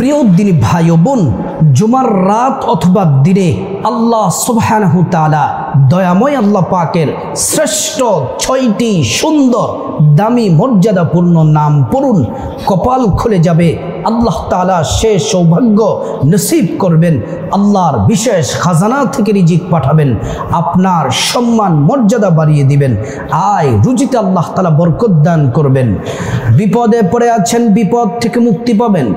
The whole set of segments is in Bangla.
প্রিয় দিনী ভাই ও বোন, জুমার রাত অথবা দিনে আল্লাহ সুবহানাহু তাআলা দয়াময় আল্লাহ পাকের শ্রেষ্ঠ ৬টি সুন্দর দামি মর্যাদাপূর্ণ নাম পড়ুন, কপাল খুলে যাবে। আল্লাহ তাআলা সে সৌভাগ্য নসিব করবেন, আল্লাহর বিশেষ খাজানা থেকে রিজিক পাঠাবেন, আপনার সম্মান মর্যাদা বাড়িয়ে দিবেন, আয় রুজিতে আল্লাহ তাআলা বরকত দান করবেন। বিপদে পড়ে আছেন, বিপদ থেকে মুক্তি পাবেন।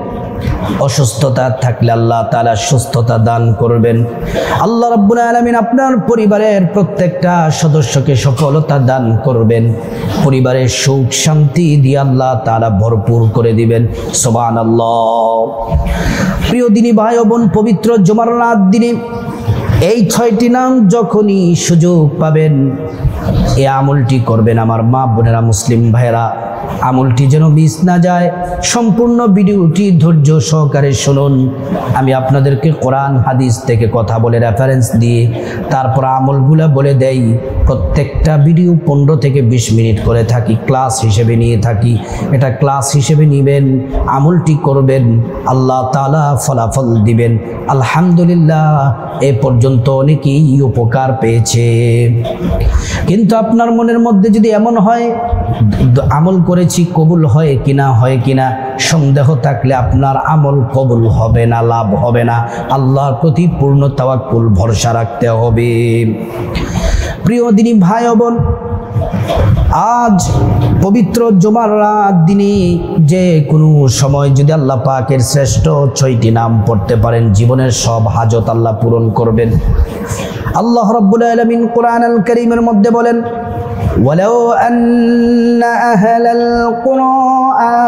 অসুস্থতা থাকলে আল্লাহ তাআলা সুস্থতা দান করবেন। আল্লাহ রাব্বুল আলামিন আপনার পরিবারের প্রত্যেকটা সদস্যকে সফলতা দান করবেন, পরিবারের সুখ শান্তি দিয়ে আল্লাহ তাআলা ভরপুর করে দিবেন। সুবহানাল্লাহ। প্রিয় দিনী ভাই ও বোন, পবিত্র জুমার রাত দিনে এই ৬টি নাম যখনই সুযোগ পাবেন এই আমলটি করবেন। আমার মা বোনেরা, মুসলিম ভাইরা, আমলটি যেন মিস না যায়। সম্পূর্ণ ভিডিওটি ধৈর্য সহকারে শুনুন। আমি আপনাদেরকে কোরআন হাদিস থেকে কথা বলে রেফারেন্স দিয়ে তারপর আমলগুলো বলে দেই। প্রত্যেকটা ভিডিও 15 থেকে 20 মিনিট করে থাকি, ক্লাস হিসেবে নিয়ে থাকি। এটা ক্লাস হিসেবে নেবেন, আমলটি করবেন, আল্লাহ তাআলা ফলাফল দিবেন। আলহামদুলিল্লাহ, এ পর্যন্ত অনেকেই উপকার পেয়েছে। কিন্তু আপনার মনের মধ্যে যদি এমন হয় আমল করেছি কবুল হয় কিনা সন্দেহ থাকলে আপনার আমল কবুল হবে না, লাভ হবে না। আল্লাহর প্রতি পূর্ণ তাওয়াক্কুল ভরসা রাখতে হবে। প্রিয় দিনী ভাই ও বোন, আজ পবিত্র জুমার রাত দিনে যে কোনো সময় যদি আল্লাহ পাকের শ্রেষ্ঠ ৬টি নাম পড়তে পারেন, জীবনের সব হাজত আল্লাহ পূরণ করবেন। আল্লাহ রাব্বুল আলামিন কোরআন আল কারীমের মধ্যে বলেন, ওয়ালাউ আন্না আহলাল কুরা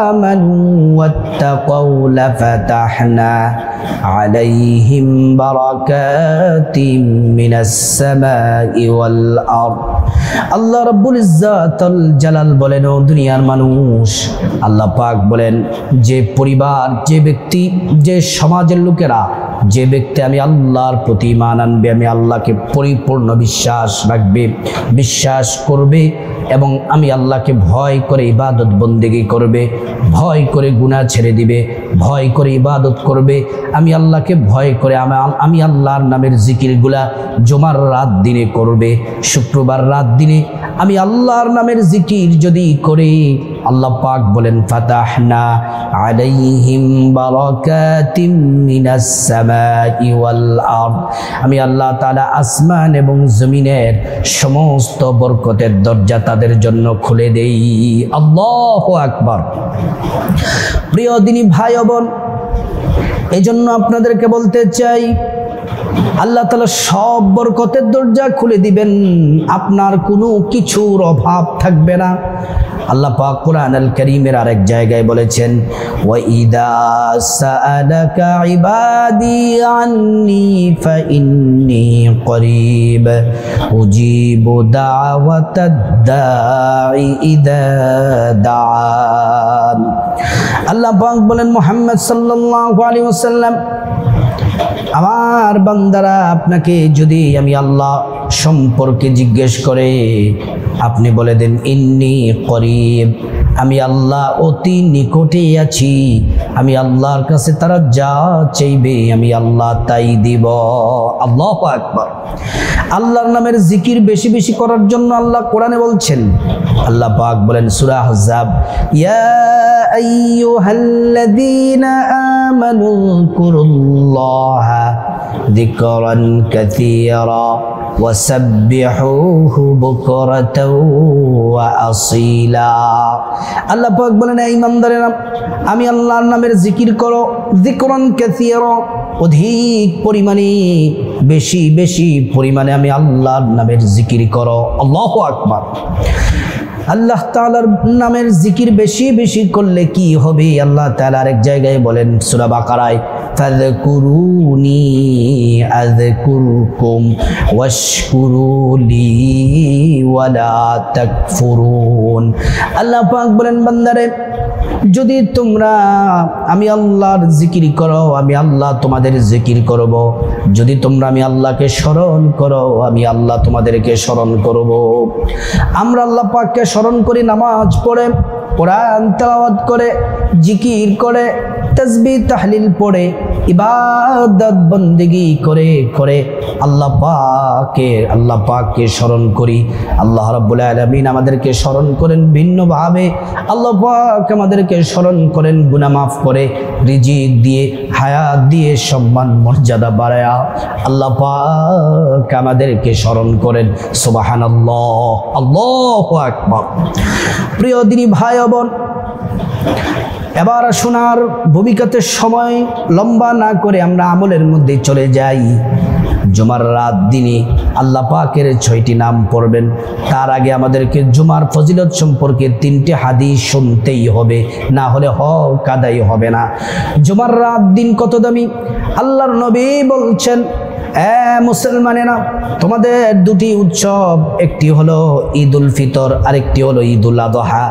আমানু ওয়াত্তাকাউ লাফাতাহনা আলাইহিম বারাকাতিম মিনাস সামাই ওয়াল আরদ। আল্লাহ রাব্বুল ইজ্জাতুল জালাল বলেন, ও দুনিয়ার মানুষ, আল্লাহ পাক বলেন, যে পরিবার, যে ব্যক্তি, যে সমাজের লোকেরা, যে ব্যক্তি আমি আল্লাহর প্রতি ঈমান আনবে, আমি আল্লাহকে পরিপূর্ণ বিশ্বাস রাখবে, বিশ্বাস করবে এবং আমি আল্লাহকে ভয় করে ইবাদত বন্দেগী করবে, ভয় করে গুনাহ ছেড়ে দিবে, ভয় করে ইবাদত করবে, আমি আল্লাহকে ভয় করে আমি আল্লাহর নামের জিকিরগুলা জুমার রাত দিনে করবে, শুক্রবার রাত দিনে আমি আল্লাহর নামের জিকির যদি করে, আল্লাহ পাক বলেন, ফাতাহনা আলাইহিম বারাকাতিম মিনাস সামাই ওয়াল আরদ। আমি আল্লাহ তাআলা আসমান এবং জমিনের সমস্ত বরকতের দরজা তাদের জন্য খুলে দেই। আল্লাহু আকবার। প্রিয় দিনী ভাই ও বোন, এজন্য আপনাদেরকে বলতে চাই, আল্লাহ তাআলা সব বরকতের দরজা খুলে দিবেন, আপনার কোনো কিছুর অভাব থাকবে না। আল্লাহ পাক কোরআন আল কারীমের আরেক জায়গায় বলেছেন, ওয়া ইযা সাআলাকা ইবাদি আন্নী ফাইন্নী করিব উজিবু দাওয়াতাদ দাঈ ইযা দাআন। আল্লাহ পাক বলেন, মুহাম্মদ সাল্লাল্লাহু আলাইহি ওয়াসাল্লাম, আমার বান্দারা আপনাকে যদি আমি আল্লাহ সম্পর্কে জিজ্ঞেস করে, আপনি বলে দেন, ইন্নী করিব, আমি আল্লাহ অতি নিকটে আছি, আমি আল্লাহর কাছে তারা যা চাইবে আমি আল্লাহ তাই দিব। আল্লাহু আকবার। আল্লাহর নামের জিকির বেশি বেশি করার জন্য আল্লাহ কোরআনে বলছেন। আল্লাহ পাক বলেন সূরা আহজাব, ইয়া আইয়ুহাল্লাযীনা আমানু যকুরুল্লাহা যিকরান কাসীরা ওয়াসাব্বিহুহু বুকরাতাও ওয়া আসীলা। আল্লাহ পাক বলেন, এই ইমানদারেরা, আমি আল্লাহর নামের জিকির করো, যিকরান কাসীরা, অধিক পরিমাণে, বেশি বেশি পরিমাণে আমি আল্লাহর নামের জিকির করো। আল্লাহু আকবার। আল্লাহ তাআলার নামের জিকির বেশি বেশি করলে কি হবে? আল্লাহ তাআলা আরেক জায়গায় বলেন সূরা বাকারায়, ফাযকুরুনি আযকুরকুম ওয়াশকুরুলি ওয়ালা তাকফুরুন। আল্লাহ পাক বলেন, বান্দারে, যদি তোমরা আমি আল্লাহর জিকির করো, আমি আল্লাহ তোমাদের জিকির করব। যদি তোমরা আমি আল্লাহকে স্মরণ করো, আমি আল্লাহ তোমাদেরকে স্মরণ করব। আমরা আল্লাহ পাককে স্মরণ করি নামাজ পড়ে, কোরআন তেলাওয়াত করে, জিকির করে, তাসবিহ তাহলিল পড়ে ইবাদত বন্দেগী করে করে আল্লাহ পাককে স্মরণ করি। আল্লাহ রাব্বুল আলামিন আমাদেরকে স্মরণ করেন ভিন্নভাবে, আল্লাহ পাক আমাদেরকে স্মরণ করেন গুনাহ মাফ করে, রিজিক দিয়ে, হায়াত দিয়ে, সম্মান মর্যাদা বাড়ায়া আল্লাহ পাক আমাদেরকে স্মরণ করেন। সুবহানাল্লাহ, আল্লাহু আকবার। প্রিয় দিনী ভাই ও বোন, এবার শোনার ভূমিকাতে সময় লম্বা না করে আমরা আমলের মধ্যে চলে যাই। জুমার রাত দিনে আল্লাহ পাকের 6টি নাম পড়বেন। তার আগে আমাদেরকে জুমার ফজিলত সম্পর্কে 3টি হাদিস শুনতেই হবে, না হলে হক আদায় হবে না। জুমার রাত দিন কত দামি! আল্লাহর নবী বলছেন, মুসলমানেরা, তোমাদের 2টি উৎসব, একটি হলো ঈদ উল ফিতর, আরেকটি হলো ঈদ উল আযহা।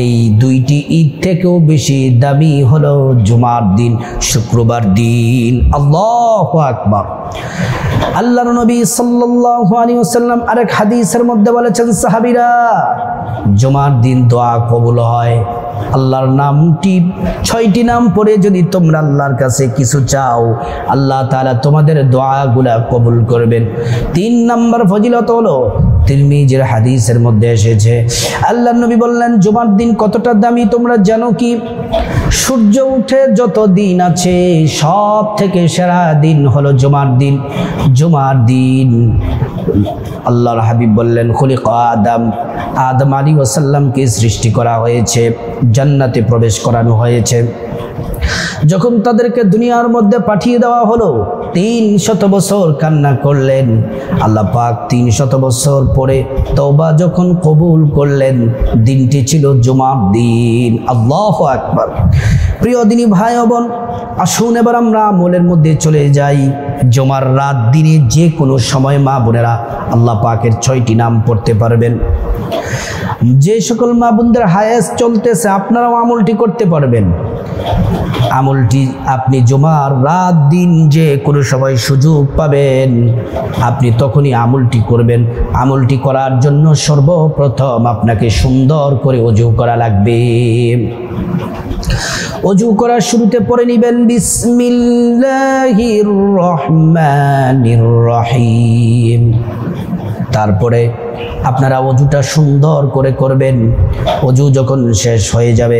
এই 2টি ঈদ থেকেও বেশি দামি হলো জুমার দিন, শুক্রবার দিন। আল্লাহু আকবার। আল্লাহর নবী সাল্লাল্লাহু আলাইহি ওয়াসাল্লাম আরেক হাদিসের মধ্যে বলেছেন, সাহাবীরা, জুমার দিন দোয়া কবুল হয়। আল্লাহর নামটি 6টি নাম পড়ে যদি তোমরা আল্লাহর কাছে কিছু চাও, আল্লাহ তাআলা তোমাদের দোয়াগুলা কবুল করবেন। 3 নম্বর ফজিলত হলো তিরমিজির হাদিসের মধ্যে এসেছে, আল্লাহর নবী বললেন, জুমার দিন কতটা দামি তোমরা জানো কি? সূর্য উঠে যত দিন আছে সব থেকে সেরা দিন হলো জুমার দিন। জুমার দিন আল্লাহর হাবিব বললেন, খুলিকা আদম আলাইহিস সালামকে সৃষ্টি করা হয়েছে, জান্নাতে প্রবেশ করানো হয়েছে। যখন তাদেরকে দুনিয়ার মধ্যে পাঠিয়ে দেওয়া হলো, 300 বছর কান্না করলেন। আল্লাহ পাক 300 বছর পরে তওবা যখন কবুল করলেন, দিনটি ছিল জুমার দিন। আল্লাহু আকবার। প্রিয় দিনী ভাই ও বোন, আসুন এবার আমরা আমলের মধ্যে চলে যাই। জুমার রাত দিনে যে কোনো সময় মা বোনেরা আল্লাহ পাকের 6টি নাম পড়তে পারবেন। যে সকল মা বোনদের হায়েস চলতেছে, আপনারাও আমলটি করতে পারবেন। আমলটি আপনি জুমার রাত দিন যে কোনো সময় সুযোগ পাবেন, আপনি তখনই আমলটি করবেন। আমলটি করার জন্য সর্বপ্রথম আপনাকে সুন্দর করে ওযু করা লাগবে। ওযু করার শুরুতে পড়ে নিবেন, বিসমিল্লাহির রহমানির রহিম। তারপরে আপনারা ওযুটা সুন্দর করে করবেন। ওযু যখন শেষ হয়ে যাবে,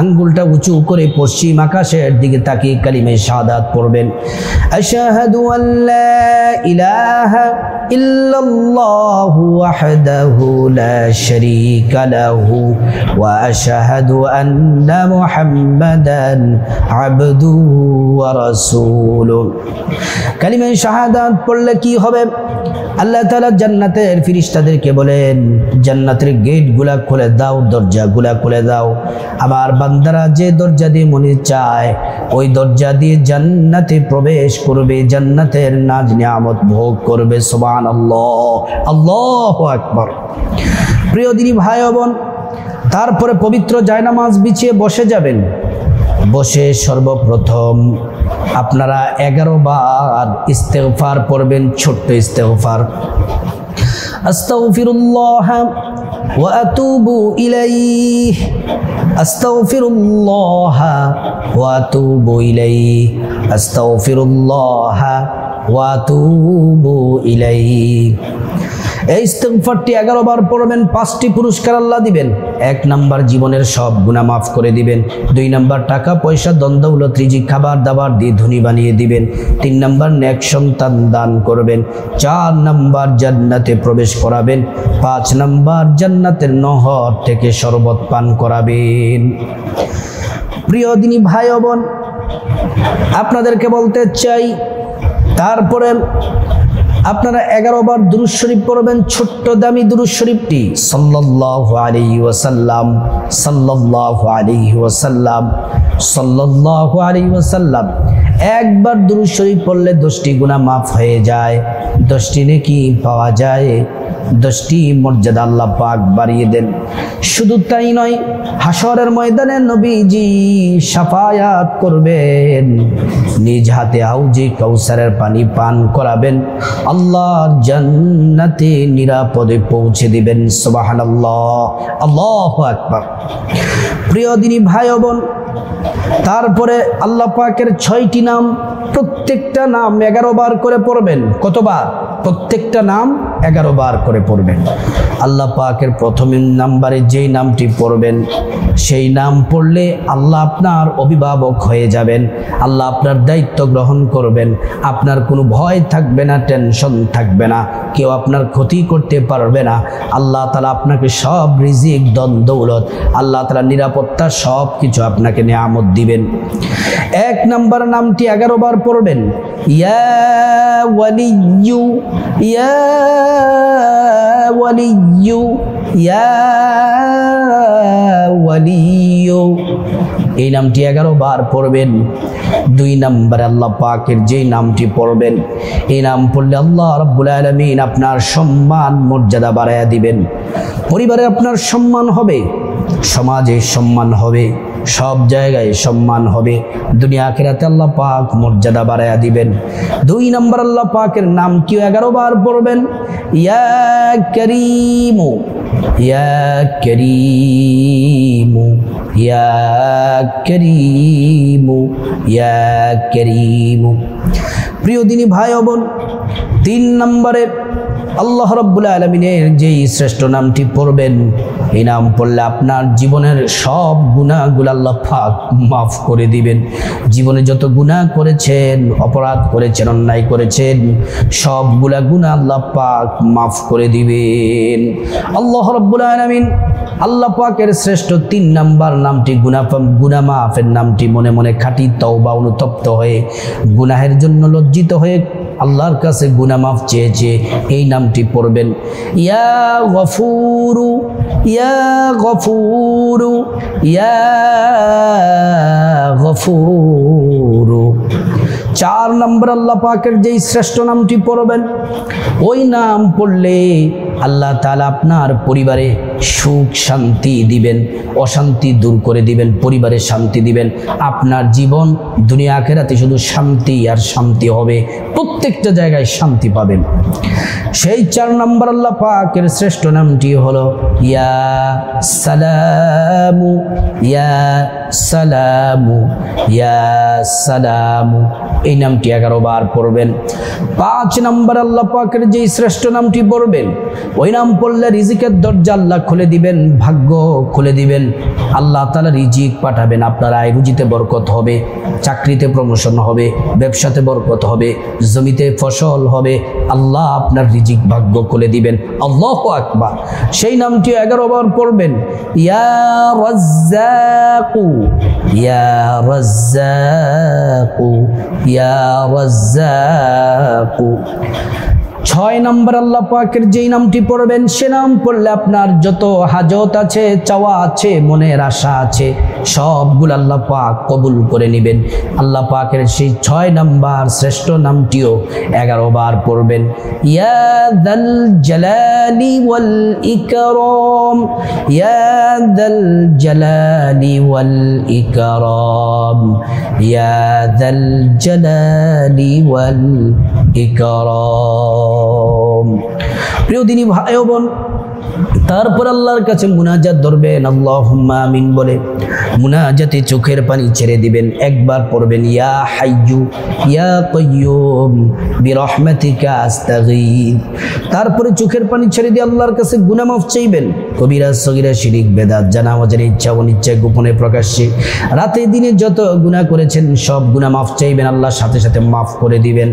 আঙ্গুলটা উঁচু করে পশ্চিম আকাশের দিকে তাকিয়ে কালিমে শাহাদাত পড়বেন। আশহাদু আল্লা ইলাহা ইল্লাল্লাহু ওয়াহদাহু লা শারীকা লাহু ওয়া আশহাদু আন্না মুহাম্মাদান আবদুহু ওয়া রাসূলুহু। কালিমে শাহাদাত পড়লে কি হবে? আল্লাহ তাআলা জান্নাতের ফেরেশতাদেরকে বলেন, জান্নাতের গেটগুলা খুলে দাও, দরজাগুলা খুলে দাও। আমার বান্দারা যে দরজা দিয়ে মনে চায় ওই দরজা দিয়ে জান্নাতে প্রবেশ করবে, জান্নাতের নাজ নিয়ামত ভোগ করবে। সুবহানাল্লাহ, আল্লাহু আকবার। প্রিয় দিনী ভাই ও বোন, তারপরে পবিত্র জায়নামাজ বিছিয়ে বসে যাবেন। বসে সর্বপ্রথম আপনারা 11 বার ইস্তেগফার পড়বেন, ছোট্ট ইস্তেগফার। আস্তাগফিরুল্লাহ ওয়া আতুবু ইলাইহি, আস্তাগফিরুল্লাহ ওয়া আতুবু ইলাইহি, আস্তাগফিরুল্লাহ ওয়া আতুবু ইলাইহি। এই ইস্তেগফারটি 11 বার পড়বেন। 5টি পুরস্কার আল্লাহ দিবেন। 1 নাম্বার, জীবনের সব গুনাহ মাফ করে দিবেন। 2 নাম্বার, টাকা পয়সা দ্বন্দ্বৌলত রিজিক খাবার দাবার দিয়ে ধনী বানিয়ে দিবেন। 3 নাম্বার, নেক সন্তান দান করবেন। 4 নাম্বার, জান্নাতে প্রবেশ করাবেন। 5 নাম্বার, জান্নাতের নহর থেকে শরবত পান করাবেন। প্রিয় দিনী ভাই ও বোন, আপনাদেরকে বলতে চাই, তারপরে আপনারা 11 বার দুরূদ শরীফ পড়বেন, ছোট্ট দামি দুরূদ শরীফটি, সাল্লাল্লাহু আলাইহি ওয়াসাল্লাম, সাল্লাল্লাহু আলাইহি ওয়াসাল্লাম, সাল্লাল্লাহু আলাইহি ওয়াসাল্লাম। একবার দুরূদ শরীফ পড়লে 10টি গুনাহ মাফ হয়ে যায়, 10টি নেকি পাওয়া যায়, 10টি মর্যাদা আল্লাহ পাক বাড়িয়ে দেন। শুধু তাই নয়, হাসরের ময়দানে নবীজি শাফায়াত করবেন, নিজ হাতে হাউজে কাউসারের পানি পান করাবেন, আল্লাহর জান্নাতে নিরাপদে পৌঁছে দিবেন। সুবহানাল্লাহ, আল্লাহু আকবার। প্রিয় দিনী ভাই ও বোন, তারপরে আল্লাহ পাকের 6টি নাম, প্রত্যেকটা নাম 11 বার করে পড়বেন। কতবার? প্রত্যেকটা নাম 11 বার করে পড়বেন। আল্লাহ পাকের প্রথম নাম্বারে যেই নামটি পড়বেন, সেই নাম পড়লে আল্লাহ আপনার অভিভাবক হয়ে যাবেন, আল্লাহ আপনার দায়িত্ব গ্রহণ করবেন, আপনার কোনো ভয় থাকবে না, টেনশন থাকবে না, কেউ আপনার ক্ষতি করতে পারবে না। আল্লাহ তাআলা আপনাকে সব রিজিক, ধন দৌলত, আল্লাহ তাআলা নিরাপত্তা সব কিছু আপনাকে নিয়ামত দিবেন। 1 নাম্বার নামটি 11 বার পড়বেন, ইয়া ওয়ালিয়্যু, ইয়া ওয়ালিয়্যু, ইয়া ওয়ালিয়্যু, এই নামটি 11 বার পড়বেন। 2 নম্বরে আল্লাহ পাকের যেই নামটি পড়বেন, এই নাম পড়লে আল্লাহ রাব্বুল আলামিন আপনার সম্মান মর্যাদা বাড়ায়া দিবেন। পরিবারে আপনার সম্মান হবে, সমাজে সম্মান হবে, সব জায়গায় সম্মান হবে, দুনিয়া আখিরাতে আল্লাহ পাক মর্যাদা বাড়ায়া দিবেন। 2 নম্বর আল্লাহ পাকের নামটিও 11 বার পড়বেন, ইয়া করিমু, ইয়া করিমু, ইয়া করিমু, ইয়া করিমু। প্রিয় দিনী ভাই ও বোন, 3 নম্বরে আল্লাহ রাব্বুল আলামিনের যেই শ্রেষ্ঠ নামটি পড়বেন, এই নাম পড়লে আপনার জীবনের সব গুনাহগুলো আল্লাহ পাক মাফ করে দিবেন। জীবনে যত গুনাহ করেছেন, অপরাধ করেছেন, অন্যায় করেছেন, সবগুলা গুনাহ আল্লাহ পাক মাফ করে দিবেন। আল্লাহ রাব্বুল আলামিন আল্লাহ পাকের শ্রেষ্ঠ 3 নাম্বার নামটি গুনাহ মাফের নামটি মনে মনে খাঁটি তওবা অনুতপ্ত হয়ে, গুনাহের জন্য লজ্জিত হয়ে আল্লাহর কাছে গুনাহ মাফ চেয়েছে, এই নামটি পড়বেন, ইয়া গফুরু, ইয়া গফুরু, ইয়া গফুরু। 4 নম্বর আল্লাহ পাকের যেই শ্রেষ্ঠ নামটি পড়বেন, ওই নাম পড়লে আল্লাহ তাআলা আপনার পরিবারে সুখ শান্তি দিবেন, অশান্তি দূর করে দিবেন, পরিবারে শান্তি দিবেন। আপনার জীবন দুনিয়া আখিরাতে শুধু শান্তি আর শান্তি হবে, প্রত্যেকটা জায়গায় শান্তি পাবেন। সেই 4 নম্বর আল্লাহ পাকের শ্রেষ্ঠ নামটি হলো ইয়া সালামু, ইয়া সালামু, ইয়া সালামু, এই নামটি 11 বার পড়বেন। 5 নম্বর আল্লাহ পাকের যেই শ্রেষ্ঠ নামটি পড়বেন, ওই নাম পড়লে রিজিকের দরজা আল্লাহ খুলে দিবেন, ভাগ্য খুলে দিবেন, আল্লাহ তাআলা রিজিক পাঠাবেন, আপনার আয় রুজিতে বরকত হবে, চাকরিতে প্রমোশন হবে, ব্যবসাতে বরকত হবে, জমিতে ফসল হবে, আল্লাহ আপনার রিজিক ভাগ্য খুলে দিবেন। আল্লাহু আকবার। সেই নামটি 11 বার পড়বেন, ইয়া রাজ্জাকু, ইয়া রাজ্জাকু, ইয়া রাজ্জাকু। 6 নম্বর আল্লাহ পাকের যেই নামটি পড়বেন, সে নাম পড়লে আপনার যত হাজত আছে, চাওয়া আছে, মনের আশা আছে, সবগুলো আল্লাহ পাক কবুল করে নেবেন। আল্লাহ পাকের সেই 6 নম্বর শ্রেষ্ঠ নামটিও 11 বার পড়বেন, ইয়া যাল জালালি ওয়াল ইকরাম, ইয়া যাল জালালি ওয়াল ইকরাম, ইয়া যাল জালালি ওয়াল ইকরাম। প্রিয় দিনী ভাই ও বোন, তারপর আল্লাহর কাছে মুনাজাত ধরবেন, আল্লাহুম্মা আমিন বলে মুনাজাতে চোখের পানি ছেড়ে দিবেন। একবার পড়বেন, ইয়া হাইয়্যু ইয়া কাইয়্যুম বিরহমাতিকা আস্তাগীথ। তারপরে চোখের পানি ছেড়ে দিয়ে আল্লাহর কাছে গুনাহ মাফ চাইবেন, কবিরা সগীরা শিরিক বেদাত, জানা অজানা, ইচ্ছা অনিচ্ছা, গোপনে প্রকাশ্যে, রাতে দিনে যত গুনাহ করেছেন সব গুনাহ মাফ চাইবেন, আল্লাহর সাথে সাথে মাফ করে দিবেন।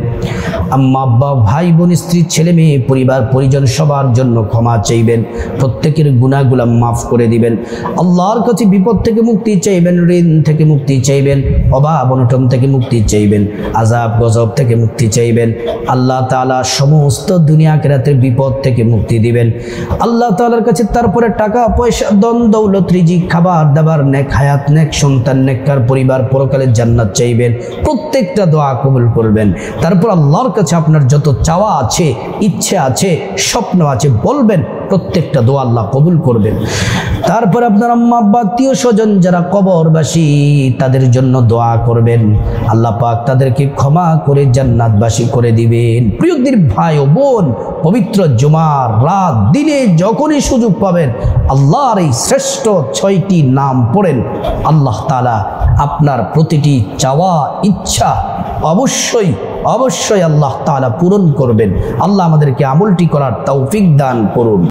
আম্মা আব্বা, ভাই বোন, স্ত্রী, ছেলে মেয়ে, পরিবার পরিজন সবার জন্য ক্ষমা চাইবেন, প্রত্যেকের গুনাহগুলো মাফ করে দিবেন। আল্লাহর কাছে বিপদ থেকে মুক্তি চাইবেন, ঋণ থেকে মুক্তি চাইবেন, অভাব অনটন থেকে মুক্তি চাইবেন, আযাব গজব থেকে মুক্তি চাইবেন। আল্লাহ তাআলা সমস্ত দুনিয়া আখিরাতের বিপদ থেকে মুক্তি দিবেন আল্লাহ তাআলার কাছে। তারপরে টাকা পয়সা, ধন দৌলত, রিজিক, খাবার দাবার, নেক হায়াত, নেক সন্তান, নেককার পরিবার, পরকালের জান্নাত চাইবেন। প্রত্যেকটা দোয়া কবুল করবেন। তারপর আল্লাহর কাছে আপনার যত চাওয়া আছে, ইচ্ছা আছে, স্বপ্ন আছে বলবেন, প্রত্যেকটা দোয়া আল্লাহ কবুল করবেন। তারপর আপনার আম্মা আব্বা আত্মীয় স্বজন যারা কবরবাসী তাদের জন্য দোয়া করবেন, আল্লাহ পাক তাদেরকে ক্ষমা করে জান্নাতবাসী করে দিবেন। প্রিয় দির ভাই ও বোন, পবিত্র জুমার রাত দিনে যখনই সুযোগ পাবেন আল্লাহর এই শ্রেষ্ঠ 6টি নাম পড়েন, আল্লাহ তাআলা আপনার প্রতিটি চাওয়া ইচ্ছা অবশ্যই অবশ্যই আল্লাহ তাআলা পূরণ করবেন। আল্লাহ আমাদেরকে আমলটি করার তৌফিক দান করুন।